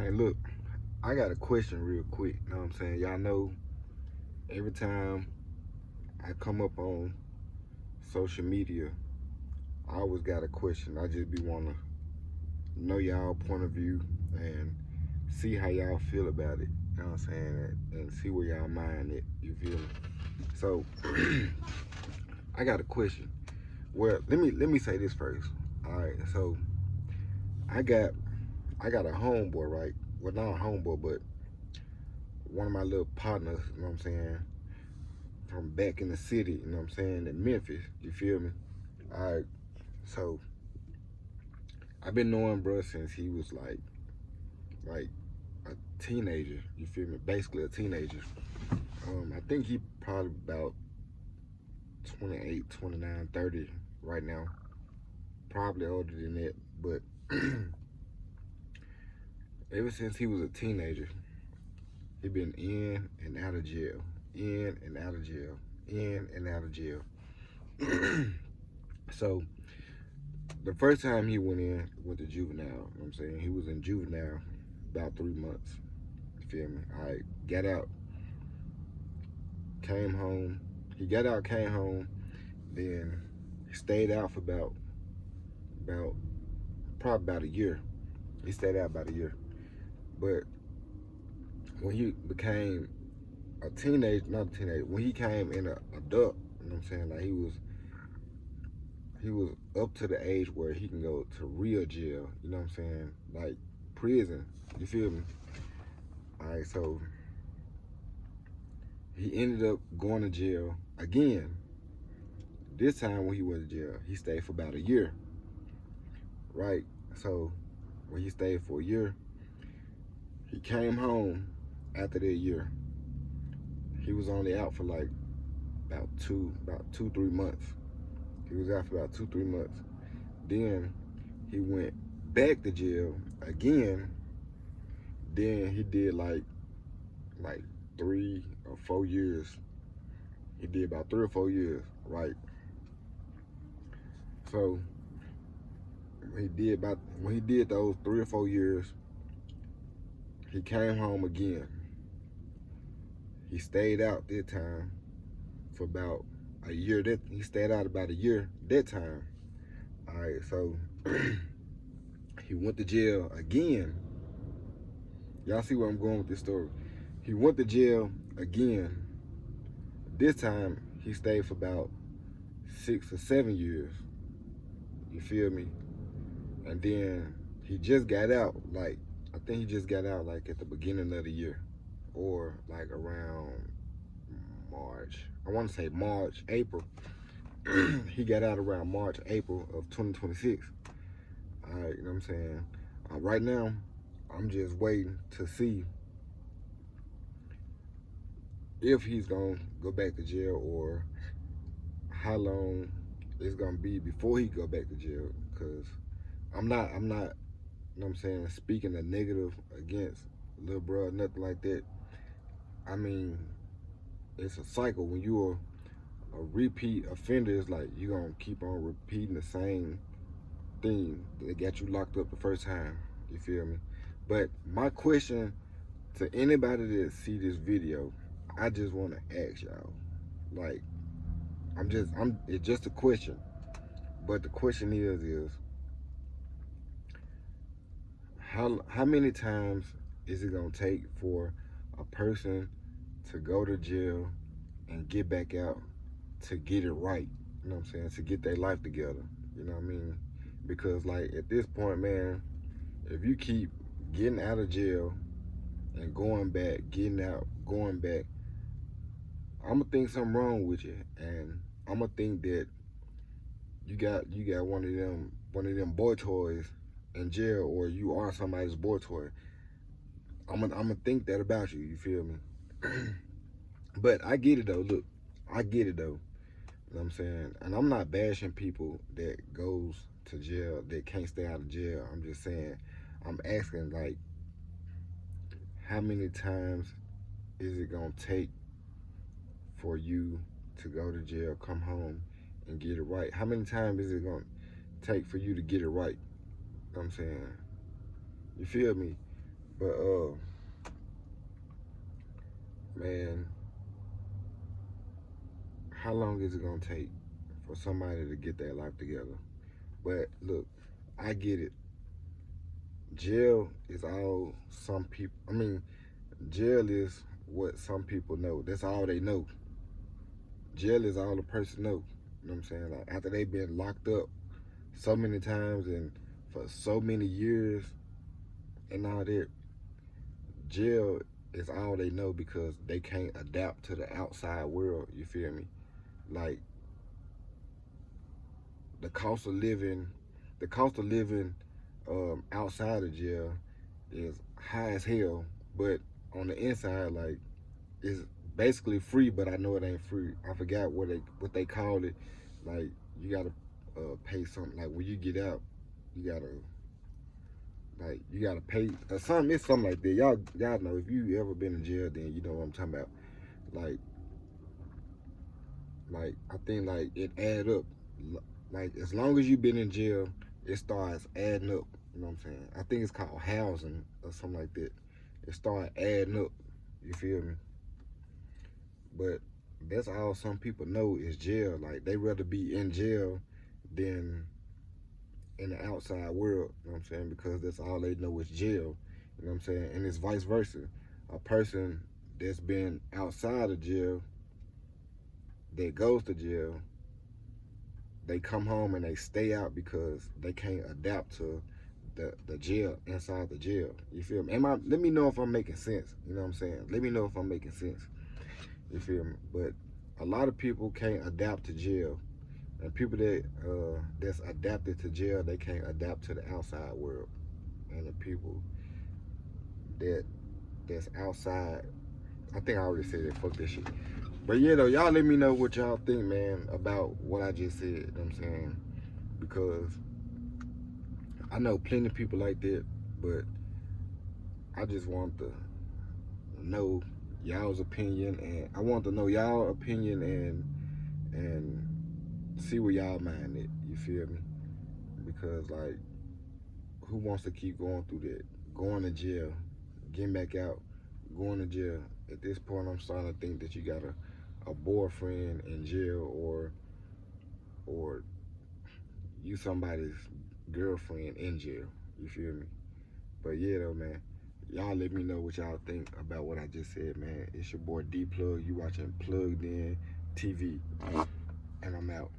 Man, look, I got a question real quick. You know what I'm saying? Y'all know every time I come up on social media, I always got a question. I just be wanna know y'all point of view and see how y'all feel about it. You know what I'm saying? And see where y'all mind it. You feel me? So I got a question. Well, let me say this first. All right. So I got I got a homeboy, right? Well, not a homeboy, but one of my little partners. You know what I'm saying? From back in the city. You know what I'm saying? In Memphis. You feel me? All right. So I've been knowing bro since he was like a teenager. You feel me? Basically a teenager. I think he probably about 28, 29, 30 right now. Probably older than that, but ever since he was a teenager, he been in and out of jail, in and out of jail, in and out of jail. So the first time he went to juvenile. You know what I'm saying? He was in juvenile about 3 months. You feel me? I got out, came home. He got out, came home, then he stayed out for about probably about a year. He stayed out about a year. But when he became a teenager, not a teenager, when he came in a adult, you know what I'm saying? Like he was up to the age where he can go to real jail, you know what I'm saying? Like prison. You feel me? Alright, so he ended up going to jail again. This time when he went to jail, he stayed for about a year. Right? So when he stayed for a year, he came home after that year. He was only out for like about two, 3 months. He was out for about 2, 3 months. Then he went back to jail again. Then he did like 3 or 4 years. He did about 3 or 4 years, right? So when he did those 3 or 4 years, he came home again. He stayed out that time for about a year. That he stayed out about a year that time. All right, so he went to jail again. Y'all see where I'm going with this story? He went to jail again. This time he stayed for about 6 or 7 years. You feel me? And then he just got out. Like I think he just got out like at the beginning of the year, or like around March. I want to say March, April. He got out around March, April of 2026. All right, you know what I'm saying? Right now, I'm just waiting to see if he's gonna go back to jail or how long it's gonna be before he go back to jail. Cause I'm not, you know what I'm saying, speaking a negative against little bro, nothing like that. I mean, it's a cycle. When you're a repeat offender, it's like you're gonna keep on repeating the same thing that got you locked up the first time. You feel me? But my question to anybody that see this video, I just want to ask y'all, like, it's just a question. But the question is how many times is it gonna take for a person to go to jail and get back out to get it right? You know what I'm saying? To get their life together. You know what I mean? Because like at this point, man, if you keep getting out of jail and going back, getting out, going back, I'ma think something wrong with you, and I'ma think that you got one of them boy toys in jail, or you are somebody's boy toy. I'm gonna think that about you. You feel me? But I get it though. Look, I get it though. You know what I'm saying? And I'm not bashing people that goes to jail that can't stay out of jail. I'm just saying, I'm asking like, how many times is it gonna take for you to go to jail, come home, and get it right? How many times is it gonna take for you to get it right? You know what I'm saying? You feel me? But man, how long is it gonna take for somebody to get their life together? But look, I get it. Jail is all some people. I mean, jail is what some people know. That's all they know. Jail is all the person know. You know what I'm saying? Like after they've been locked up so many times and for so many years and all that, jail is all they know because they can't adapt to the outside world. You feel me? Like the cost of living, the cost of living outside of jail is high as hell, but on the inside, like it's basically free, but I know it ain't free. I forgot what they call it. Like you gotta pay something. Like when you get out, you gotta pay something. It's something like that. Y'all know if you ever been in jail, then you know what I'm talking about. Like I think like it add up. Like as long as you've been in jail, it starts adding up. You know what I'm saying? I think it's called housing or something like that. It start adding up. You feel me? But that's all some people know is jail. Like they rather be in jail than in the outside world. You know what I'm saying? Because that's all they know is jail. You know what I'm saying? And it's vice versa. A person that's been outside of jail that goes to jail, they come home and they stay out because they can't adapt to the jail inside the jail. You feel me? Let me know if I'm making sense. You know what I'm saying? Let me know if I'm making sense. You feel me? But a lot of people can't adapt to jail. And people that's adapted to jail, they can't adapt to the outside world. And the people that's outside, I think I already said it. Fuck this shit. But yeah, though, y'all let me know what y'all think, man, about what I just said. You know what I'm saying? Because I know plenty of people like that, but I just want to know y'all's opinion, and I want to know y'all opinion and see where y'all mind it. You feel me? Because like, who wants to keep going through that? Going to jail, getting back out, going to jail. At this point, I'm starting to think that you got a boyfriend in jail, or you somebody's girlfriend in jail. You feel me? But yeah, though, man. Y'all let me know what y'all think about what I just said, man. It's your boy D Plug. You watching Plugged In TV, and I'm out.